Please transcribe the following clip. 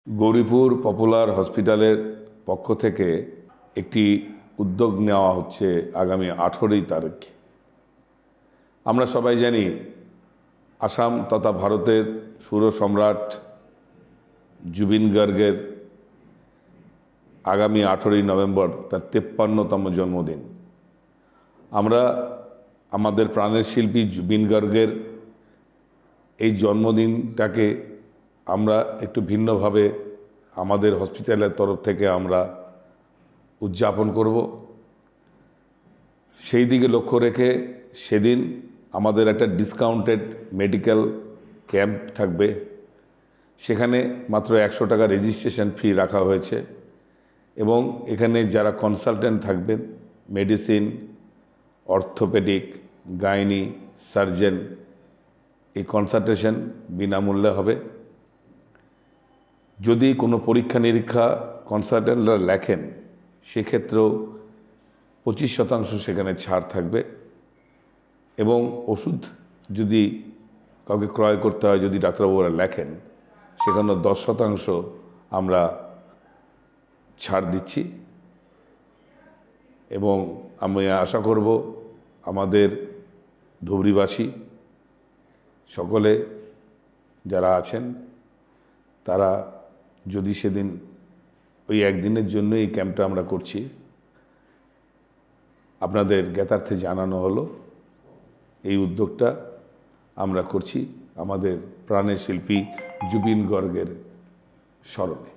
Gauripur popular হসপিটালের পক্ষ থেকে একটি উদ্যোগ নেওয়া হচ্ছে আগামী 18 তারিখ। আমরা সবাই জানি আসাম তথা ভারতের সুর সম্রাট জুবিন গার্গের আগামী 18 নভেম্বর তার 53তম জন্মদিন। আমরা আমাদের প্রাণের শিল্পী জুবিন গার্গের এই জন্মদিনটাকে আমরা একটু ভিন্নভাবে আমাদের হসপিটালের তরফ থেকে আমরা উদযাপন করব। সেই দিকে লক্ষ্য রেখে সেদিন আমাদের একটা ডিসকাউন্টেড মেডিকেল ক্যাম্প থাকবে। সেখানে মাত্র 100 টাকা রেজিস্ট্রেশন ফি রাখা হয়েছে এবং এখানে যারা কনসালটেন্ট থাকবেন, মেডিসিন, অর্থোপেডিক, গাইনি, সার্জন, এই কনসালটেশন বিনামূল্যে হবে। যদি কোনো পরীক্ষা নিরীক্ষা কনসালটেন্টরা লেখেন সেক্ষেত্রেও 25% সেখানে ছাড় থাকবে এবং ওষুধ যদি কাউকে ক্রয় করতে হয়, যদি ডাক্তারবাবুরা লেখেন, সেখানে 10% আমরা ছাড় দিচ্ছি। এবং আমি আশা করব আমাদের ধুবড়ীবাসী সকলে যারা আছেন তারা যদি সেদিন ওই একদিনের জন্য এই ক্যাম্পটা আমরা করছি, আপনাদের জ্ঞাতার্থে জানানো হলো এই উদ্যোগটা আমরা করছি আমাদের প্রাণের শিল্পী জুবিন গার্গের স্মরণে।